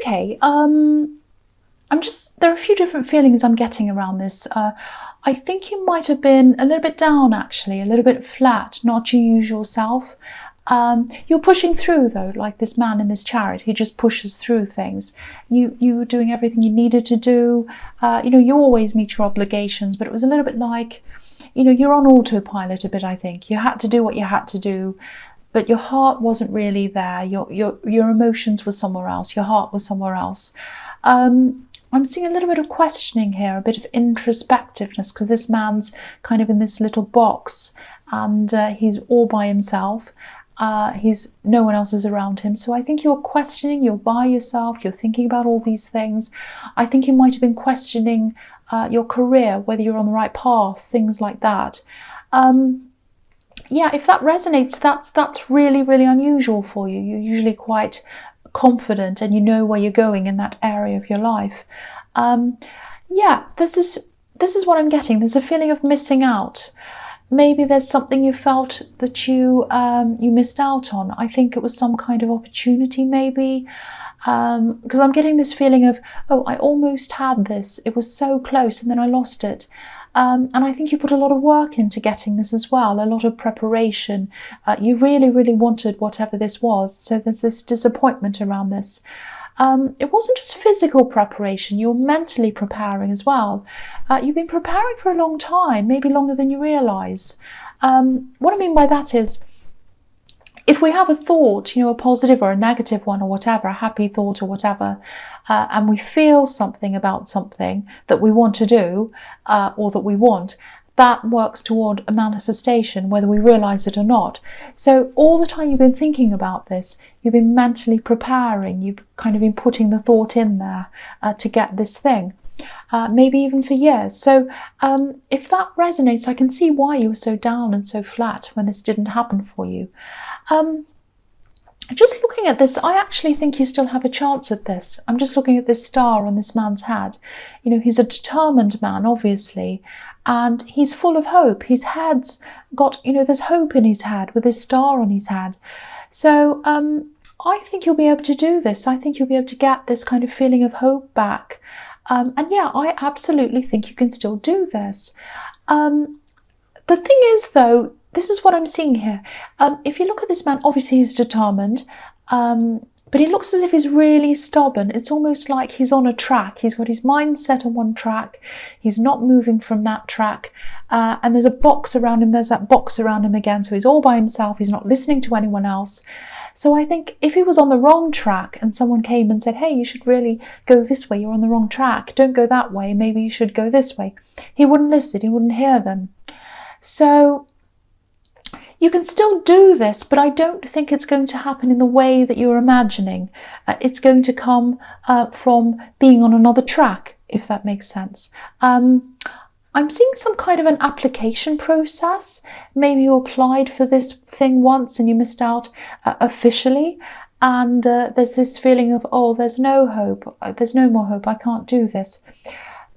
Okay, there are a few different feelings I'm getting around this. I think you might have been a little bit down, actually, a little bit flat, not your usual self. You're pushing through, though, like this man in this chariot. He just pushes through things. You were doing everything you needed to do. You always meet your obligations, but it was a little bit like, you're on autopilot a bit, I think. You had to do what you had to do, but your heart wasn't really there. Your emotions were somewhere else. Your heart was somewhere else. I'm seeing a little bit of questioning here, a bit of introspectiveness, because this man's kind of in this little box and he's all by himself. No one else is around him. So I think you're questioning, you're by yourself, you're thinking about all these things. I think you might have been questioning your career, whether you're on the right path, things like that. Yeah, if that resonates, that's really, really unusual for you. You're usually quite confident and you know where you're going in that area of your life. Yeah, this is what I'm getting. There's a feeling of missing out. Maybe there's something you felt that you missed out on. I think it was some kind of opportunity, maybe, because I'm getting this feeling of, oh, I almost had this. It was so close and then I lost it. And I think you put a lot of work into getting this as well, a lot of preparation. You really, really wanted whatever this was. So there's this disappointment around this. It wasn't just physical preparation, you were mentally preparing as well. You've been preparing for a long time, maybe longer than you realise. What I mean by that is, if we have a thought, a positive or a negative one or whatever, a happy thought or whatever, and we feel something about something that we want to do or that we want, that works toward a manifestation, whether we realise it or not. So all the time you've been thinking about this, you've been mentally preparing, you've kind of been putting the thought in there to get this thing. Maybe even for years. So if that resonates, I can see why you were so down and so flat when this didn't happen for you. Just looking at this, I actually think you still have a chance at this. I'm just looking at this star on this man's head. He's a determined man, obviously, and he's full of hope. His head's got, there's hope in his head with this star on his head. So I think you'll be able to do this. I think you'll be able to get this kind of feeling of hope back. And yeah, I absolutely think you can still do this. The thing is, though, this is what I'm seeing here. If you look at this man, obviously he's determined, but he looks as if he's really stubborn. It's almost like he's on a track. He's got his mind set on one track. He's not moving from that track. And there's a box around him. There's that box around him again. So he's all by himself. He's not listening to anyone else. So I think if he was on the wrong track and someone came and said, hey, you should really go this way. You're on the wrong track. Don't go that way. Maybe you should go this way. He wouldn't listen. He wouldn't hear them. So you can still do this, but I don't think it's going to happen in the way that you're imagining. It's going to come from being on another track, if that makes sense. I'm seeing some kind of an application process. Maybe you applied for this thing once and you missed out officially. And there's this feeling of, oh, there's no hope. There's no more hope. I can't do this.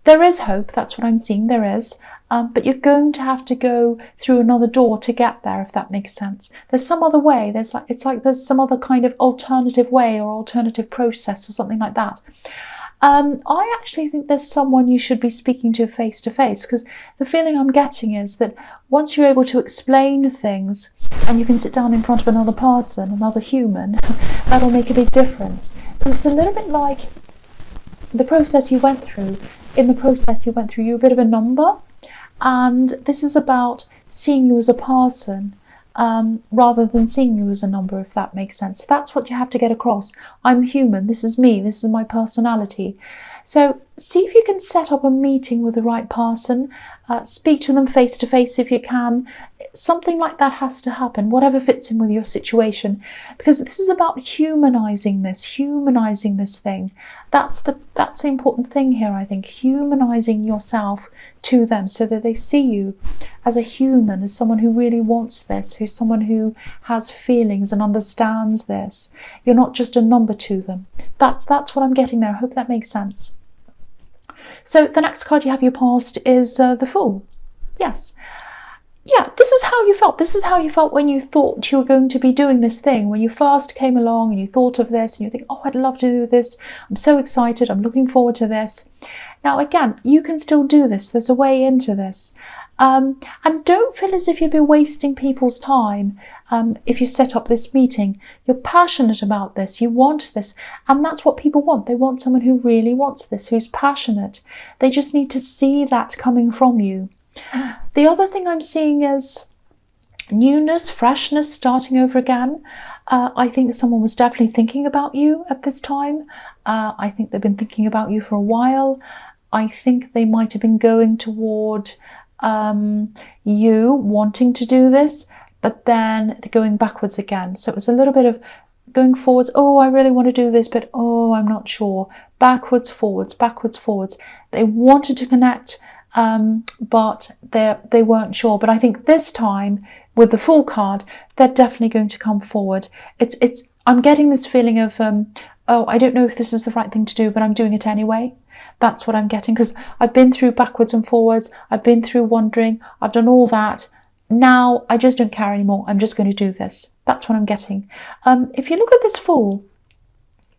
There is hope. That's what I'm seeing. There is. But you're going to have to go through another door to get there, if that makes sense. There's some other way. It's like there's some other kind of alternative way or alternative process or something like that. I actually think there's someone you should be speaking to face, because the feeling I'm getting is that once you're able to explain things and you can sit down in front of another person, another human, that'll make a big difference. Because it's a little bit like the process you went through. In the process you went through, you're a bit of a number. And this is about seeing you as a person rather than seeing you as a number, if that makes sense. That's what you have to get across. I'm human. This is me. This is my personality. So see if you can set up a meeting with the right person. Speak to them face to face if you can. Something like that has to happen, whatever fits in with your situation, because this is about humanizing this thing. That's the important thing here, I think, humanizing yourself to them so that they see you as a human, as someone who really wants this, who's someone who has feelings and understands this. You're not just a number to them. That's what I'm getting there. I hope that makes sense. So the next card you have your past is the Fool. Yes. yeah, this is how you felt. This is how you felt when you thought you were going to be doing this thing. When you first came along and you thought of this and you think, oh, I'd love to do this. I'm so excited. I'm looking forward to this. Now, again, you can still do this. There's a way into this. And don't feel as if you'll be wasting people's time if you set up this meeting. You're passionate about this. You want this. And that's what people want. They want someone who really wants this, who's passionate. They just need to see that coming from you. The other thing I'm seeing is newness, freshness, starting over again. I think someone was definitely thinking about you at this time. I think they've been thinking about you for a while. I think they might have been going toward you wanting to do this, but then going backwards again. So it was a little bit of going forwards. Oh, I really want to do this, but oh, I'm not sure. Backwards, forwards, backwards, forwards. They wanted to connect, but they weren't sure. But I think this time with the Fool card, they're definitely going to come forward. I'm getting this feeling of, oh, I don't know if this is the right thing to do, but I'm doing it anyway. That's what I'm getting, because I've been through backwards and forwards. I've been through wondering. I've done all that. Now I just don't care anymore. I'm just going to do this. That's what I'm getting. If you look at this Fool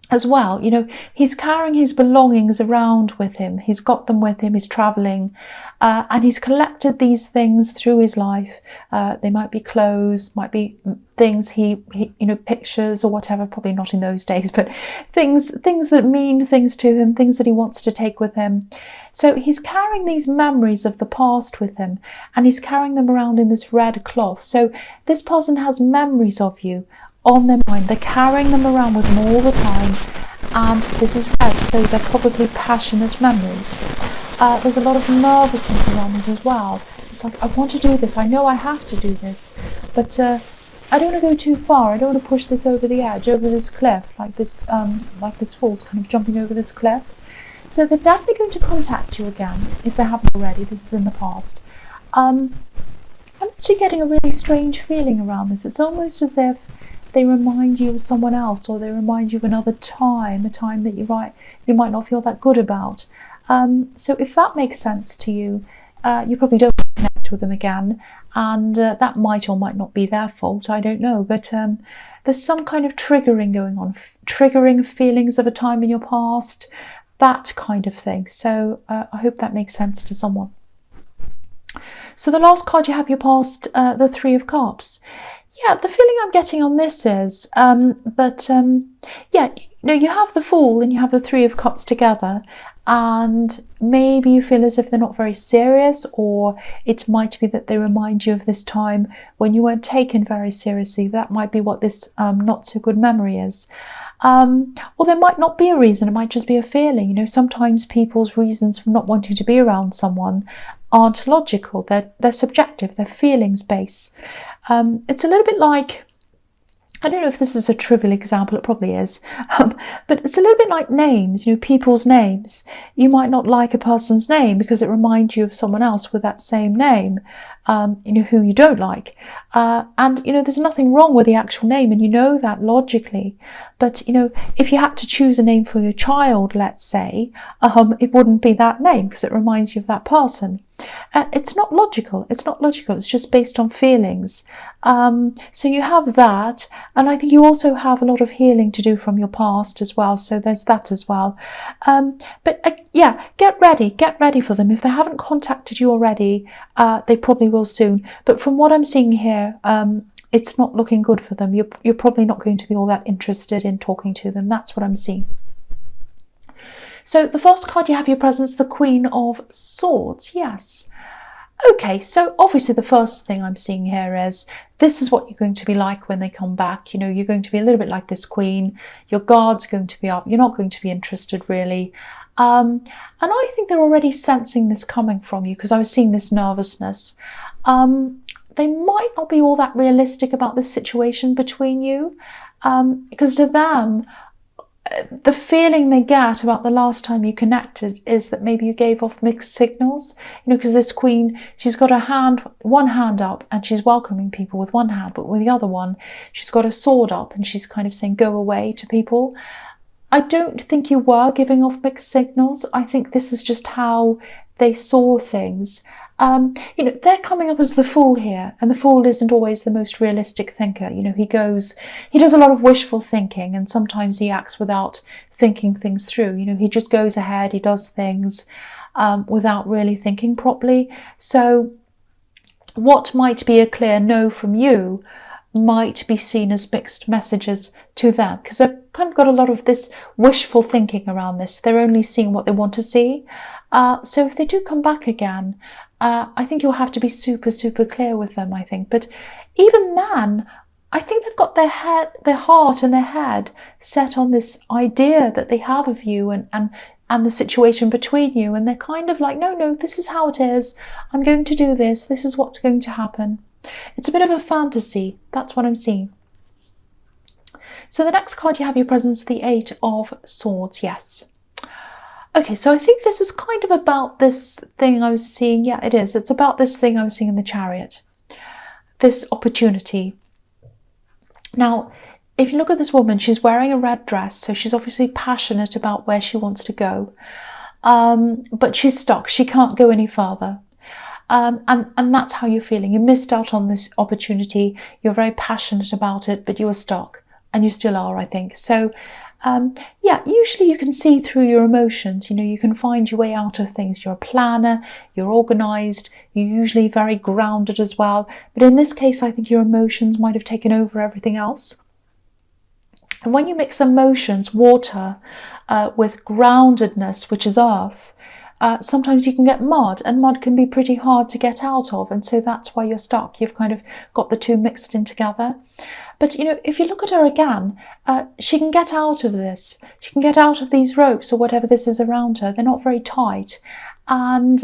as well, you know, he's carrying his belongings around with him. He's got them with him. He's traveling, and he's collected these things through his life. They might be clothes, might be things he you know, pictures or whatever. Probably not in those days, but things that mean things to him, things that he wants to take with him. So he's carrying these memories of the past with him, and he's carrying them around in this red cloth. So this person has memories of you on their mind. They're carrying them around with them all the time, and this is red, so they're probably passionate memories. There's a lot of nervousness around this as well. It's like, I want to do this, I know I have to do this, but I don't want to go too far. I don't want to push this over the edge, over this cliff, like this Fool's kind of jumping over this cliff. So they're definitely going to contact you again if they haven't already. This is in the past. I'm actually getting a really strange feeling around this. It's almost as if they remind you of someone else, or they remind you of another time, a time that you might not feel that good about. So if that makes sense to you, you probably don't connect with them again, and that might or might not be their fault, I don't know, but there's some kind of triggering going on, triggering feelings of a time in your past, that kind of thing. So I hope that makes sense to someone. So the last card you have, your past, the Three of Cups. Yeah, the feeling I'm getting on this is yeah, you know, you have the Fool and you have the Three of Cups together, and maybe you feel as if they're not very serious, or it might be that they remind you of this time when you weren't taken very seriously. That might be what this not so good memory is. Or there might not be a reason, it might just be a feeling. You know, sometimes people's reasons for not wanting to be around someone aren't logical, they're subjective, they're feelings based. It's a little bit like, I don't know if this is a trivial example, it probably is, but it's a little bit like names, you know, people's names. You might not like a person's name because it reminds you of someone else with that same name, you know, who you don't like. And, you know, there's nothing wrong with the actual name, and you know that logically. But, you know, if you had to choose a name for your child, let's say, it wouldn't be that name because it reminds you of that person. It's not logical. It's not logical. It's just based on feelings. So you have that, and I think you also have a lot of healing to do from your past as well. So there's that as well. But yeah, get ready for them. If they haven't contacted you already, they probably will soon. But from what I'm seeing here, it's not looking good for them. You're probably not going to be all that interested in talking to them. That's what I'm seeing. So the first card you have your presence, the Queen of Swords. Yes. Okay, so obviously the first thing I'm seeing here is this is what you're going to be like when they come back. You know, you're going to be a little bit like this Queen. Your guard's going to be up. You're not going to be interested really. And I think they're already sensing this coming from you, because I was seeing this nervousness. They might not be all that realistic about this situation between you, because to them, the feeling they get about the last time you connected is that maybe you gave off mixed signals, you know, because this Queen, she's got one hand up and she's welcoming people with one hand, but with the other one, she's got a sword up and she's kind of saying, go away to people. I don't think you were giving off mixed signals. I think this is just how they saw things. They're coming up as the Fool here, and the Fool isn't always the most realistic thinker. He does a lot of wishful thinking, and sometimes he acts without thinking things through. He just goes ahead, he does things without really thinking properly. So what might be a clear no from you might be seen as mixed messages to them, because they've kind of got a lot of this wishful thinking around this. They're only seeing what they want to see. So if they do come back again, I think you'll have to be super, super clear with them, I think. But even then, I think they've got their heart and their head set on this idea that they have of you and the situation between you. And they're kind of like, no, this is how it is. I'm going to do this. This is what's going to happen. It's a bit of a fantasy. That's what I'm seeing. So the next card you have your presence, the Eight of Swords. Yes. Okay, so I think this is kind of about this thing I was seeing. Yeah, it is. It's about this thing I was seeing in the Chariot. This opportunity. Now, if you look at this woman, she's wearing a red dress, so she's obviously passionate about where she wants to go. But she's stuck. She can't go any further. And that's how you're feeling. You missed out on this opportunity. You're very passionate about it, but you were stuck. And you still are, I think. So, yeah, usually you can see through your emotions. You can find your way out of things. You're a planner, you're organised, you're usually very grounded as well. But in this case, I think your emotions might have taken over everything else. And when you mix emotions, water, with groundedness, which is earth, sometimes you can get mud, and mud can be pretty hard to get out of. And so that's why you're stuck. You've kind of got the two mixed in together. But, if you look at her again, she can get out of this. She can get out of these ropes or whatever this is around her. They're not very tight. And,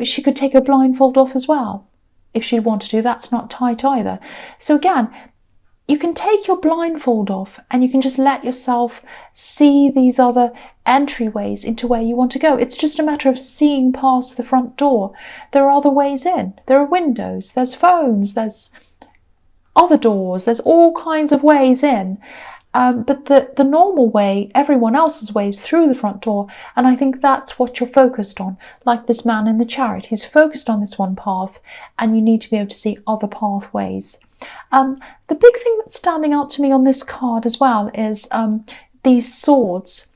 she could take her blindfold off as well if she wanted to. That's not tight either. So again, you can take your blindfold off and you can just let yourself see these other entryways into where you want to go. It's just a matter of seeing past the front door. There are other ways in. There are windows, there's phones, there's other doors, there's all kinds of ways in. But the normal way, everyone else's way, is through the front door. And I think that's what you're focused on. Like this man in the Chariot, he's focused on this one path, and you need to be able to see other pathways. The big thing that's standing out to me on this card as well is these swords.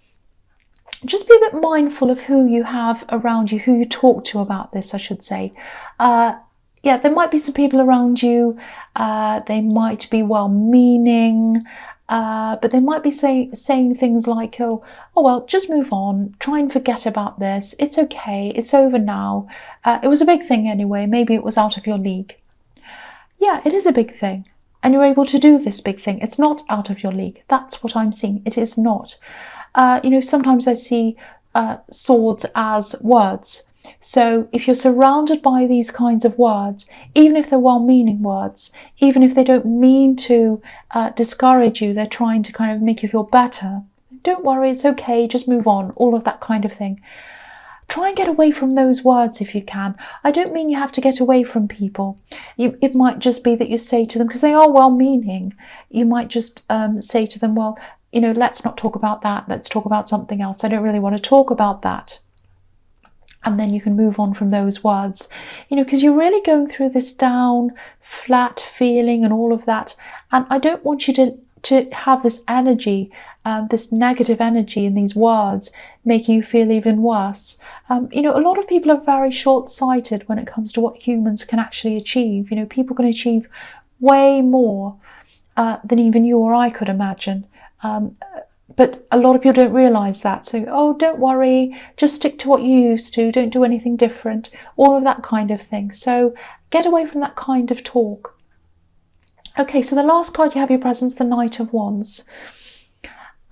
Just be a bit mindful of who you have around you, who you talk to about this, I should say. Yeah, there might be some people around you, they might be well-meaning, but they might be saying things like, oh, well, just move on, try and forget about this, it's okay, it's over now, it was a big thing anyway, maybe it was out of your league. Yeah, it is a big thing, and you're able to do this big thing. It's not out of your league. That's what I'm seeing. It is not. Sometimes I see swords as words. So if you're surrounded by these kinds of words, even if they're well-meaning words, even if they don't mean to discourage you, they're trying to kind of make you feel better. Don't worry, it's okay, just move on, all of that kind of thing. Try and get away from those words if you can. I don't mean you have to get away from people. It might just be that you say to them, because they are well-meaning, you might just say to them, well, let's not talk about that. Let's talk about something else. I don't really want to talk about that. And then you can move on from those words, because you're really going through this down, flat feeling and all of that. And I don't want you to have this energy, this negative energy in these words, making you feel even worse. A lot of people are very short-sighted when it comes to what humans can actually achieve. People can achieve way more than even you or I could imagine. But a lot of people don't realise that. So, oh, don't worry, just stick to what you used to, don't do anything different, all of that kind of thing. So get away from that kind of talk. Okay, so the last card you have your presence, the Knight of Wands.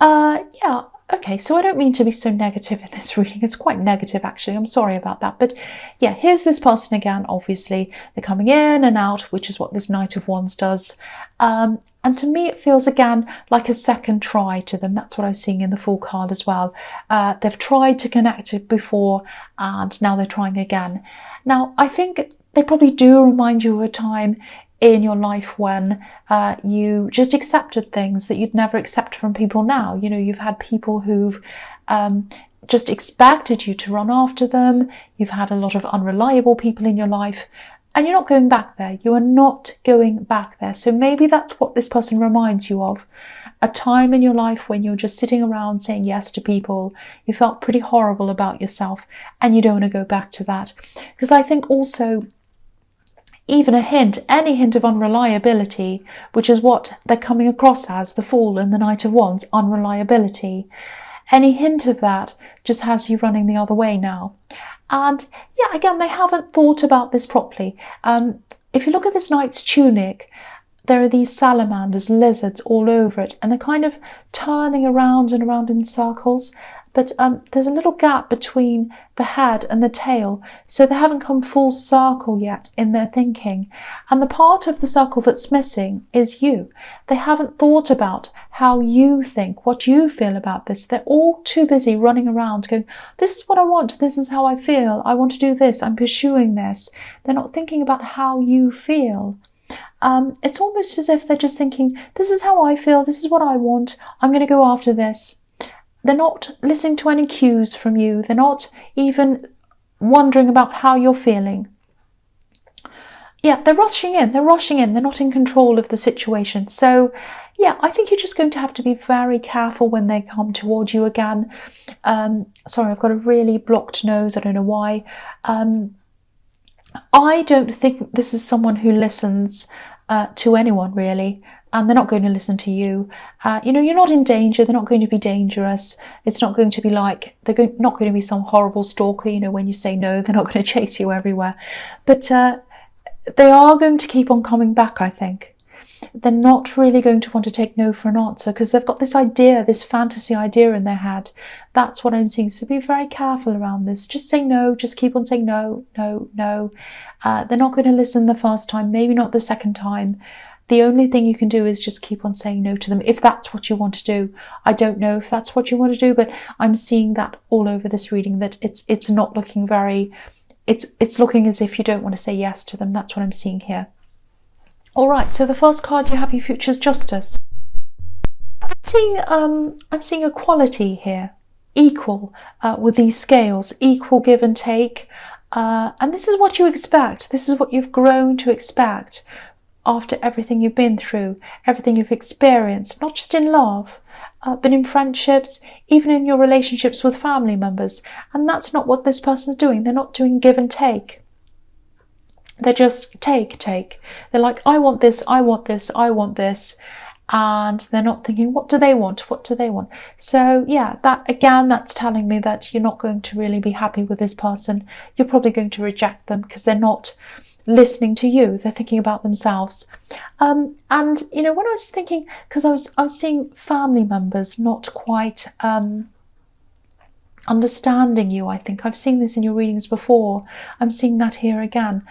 Yeah, okay, so I don't mean to be so negative in this reading. It's quite negative, actually. I'm sorry about that. But yeah, here's this person again, obviously. They're coming in and out, which is what this Knight of Wands does. And to me, it feels, again, like a second try to them. That's what I was seeing in the Fool card as well. They've tried to connect it before, and now they're trying again. Now, I think they probably do remind you of a time in your life when you just accepted things that you'd never accept from people now. You've had people who've just expected you to run after them. You've had a lot of unreliable people in your life, and you're not going back there. You are not going back there. So maybe that's what this person reminds you of. A time in your life when you're just sitting around saying yes to people. You felt pretty horrible about yourself, and you don't want to go back to that. Because I think also, even a hint, any hint of unreliability, which is what they're coming across as, the Fool and the Knight of Wands, unreliability, any hint of that just has you running the other way now. And yeah, again, they haven't thought about this properly. If you look at this knight's tunic, there are these salamanders, lizards all over it, and they're kind of turning around and around in circles. But there's a little gap between the head and the tail, so they haven't come full circle yet in their thinking. And the part of the circle that's missing is you. They haven't thought about how you think, what you feel about this. They're all too busy running around going, this is what I want, this is how I feel, I want to do this, I'm pursuing this. They're not thinking about how you feel. It's almost as if they're just thinking, this is how I feel, this is what I want, I'm going to go after this. They're not listening to any cues from you. They're not even wondering about how you're feeling. Yeah, they're rushing in. They're not in control of the situation. So yeah, I think you're just going to have to be very careful when they come towards you again. Sorry, I've got a really blocked nose. I don't know why. I don't think this is someone who listens to anyone, really. And they're not going to listen to you. You're not in danger. They're not going to be dangerous. It's not going to be like, not going to be some horrible stalker. When you say no, they're not going to chase you everywhere. But they are going to keep on coming back, I think. They're not really going to want to take no for an answer, because they've got this idea, this fantasy idea in their head. That's what I'm seeing. So be very careful around this. Just say no. Just keep on saying no, no, no. They're not going to listen the first time, maybe not the second time. The only thing you can do is just keep on saying no to them, if that's what you want to do. I don't know if that's what you want to do, but I'm seeing that all over this reading, that it's not looking very, it's looking as if you don't want to say yes to them. That's what I'm seeing here. All right, so the first card you have, your future's justice. I'm seeing equality here, equal with these scales, equal give and take. And this is what you expect. This is what you've grown to expect after everything you've been through, everything you've experienced, not just in love, but in friendships, even in your relationships with family members. And that's not what this person's doing. They're not doing give and take. They're just take. They're like, I want this, I want this, I want this. And they're not thinking, what do they want? What do they want? So yeah, that's telling me that you're not going to really be happy with this person. You're probably going to reject them because they're not listening to you. They're thinking about themselves. And when I was thinking, because I was seeing family members not quite understanding you. I think I've seen this in your readings before. I'm seeing that here again.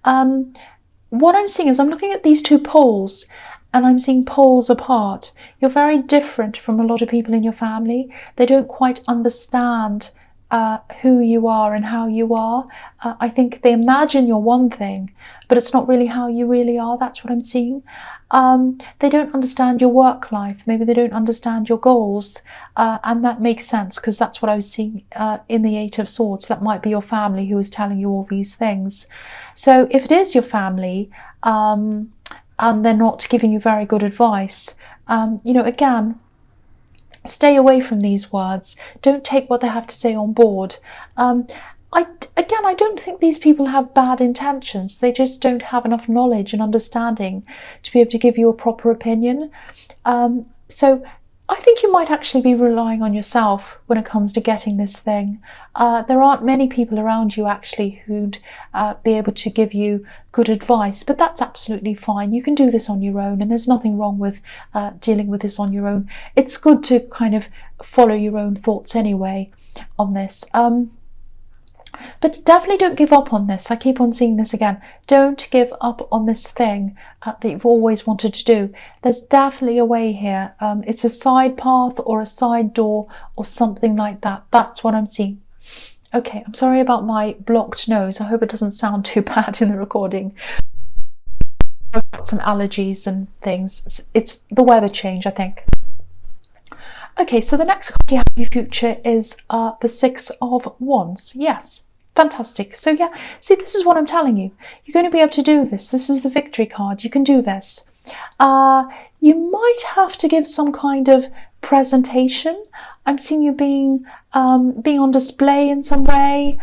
What I'm seeing is I'm looking at these two poles, and I'm seeing poles apart. You're very different from a lot of people in your family. They don't quite understand who you are and how you are. I think they imagine you're one thing, but it's not really how you really are. That's what I'm seeing. They don't understand your work life. Maybe they don't understand your goals. And that makes sense, because that's what I was seeing in the Eight of Swords. That might be your family who is telling you all these things. So if it is your family, and they're not giving you very good advice, again, stay away from these words. Don't take what they have to say on board. I don't think these people have bad intentions. They just don't have enough knowledge and understanding to be able to give you a proper opinion. So I think you might actually be relying on yourself when it comes to getting this thing. There aren't many people around you actually who'd be able to give you good advice, but that's absolutely fine. You can do this on your own, and there's nothing wrong with dealing with this on your own. It's good to kind of follow your own thoughts anyway on this. But definitely don't give up on this. I keep on seeing this again. Don't give up on this thing that you've always wanted to do. There's definitely a way here. It's a side path or a side door or something like that. That's what I'm seeing. Okay, I'm sorry about my blocked nose. I hope it doesn't sound too bad in the recording. I've got some allergies and things. It's the weather change, I think. Okay, so the next card you have in your future is the Six of Wands. Yes, fantastic. So yeah, see, this is what I'm telling you. You're going to be able to do this. This is the victory card. You can do this. You might have to give some kind of presentation. I'm seeing you being on display in some way.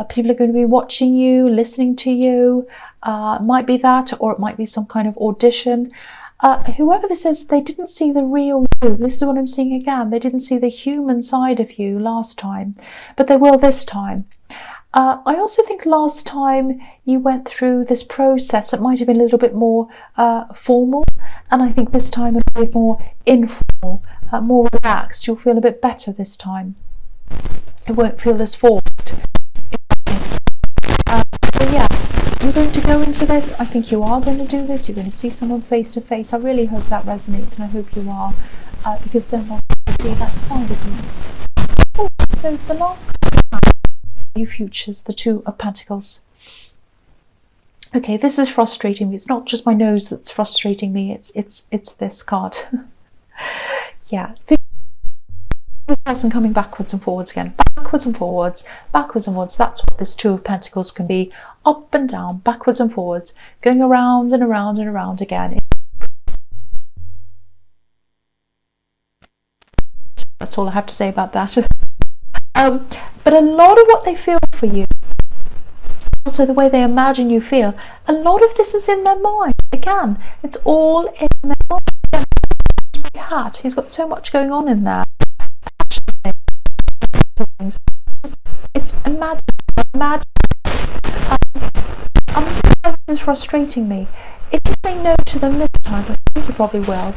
People are going to be watching you, listening to you. It might be that, or it might be some kind of audition. Whoever this is, they didn't see the real you. This is what I'm seeing again. They didn't see the human side of you last time, but they will this time. I also think last time you went through this process, it might have been a little bit more formal, and I think this time it'll be more informal, more relaxed. You'll feel a bit better this time. It won't feel as forced. So yeah, you're going to go into this. I think you are going to do this. You're going to see someone face to face. I really hope that resonates, and I hope you are, because they're not going to see that side of you. Oh, so the last card for you futures, the Two of Pentacles. Okay, this is frustrating me. It's not just my nose that's frustrating me. It's this card. Yeah. This person coming backwards and forwards again, backwards and forwards, backwards and forwards. That's what this Two of Pentacles can be. Up and down, backwards and forwards, going around and around and around again. That's all I have to say about that. But a lot of what they feel for you, also the way they imagine you feel, a lot of this is in their mind. Again, it's all in their mind. Again, he's got so much going on in there. It's imagine. This is frustrating me. If you say no to them this time, I think you probably will,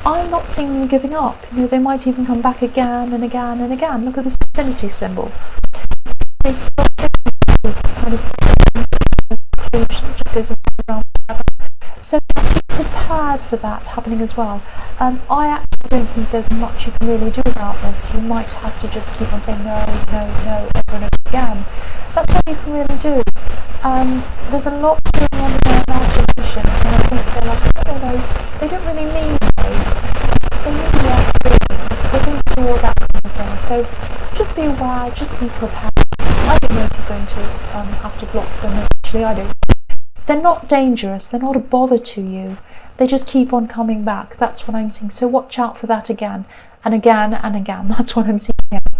I'm not seeing them giving up. You know, they might even come back again and again and again. Look at this infinity symbol. They still this kind of conclusion, just goes around. So be prepared for that happening as well. I actually don't think there's much you can really do about this. You might have to just keep on saying no, no, no, over and over again. That's all you can really do. There's a lot going on in their imagination, and I think they're like, no, they don't really mean no. They mean yes, they don't do all that kind of thing. So just be aware, just be prepared. I don't know if you're going to have to block them. Actually, I don't. They're not dangerous. They're not a bother to you. They just keep on coming back. That's what I'm seeing. So watch out for that again and again and again. That's what I'm seeing here.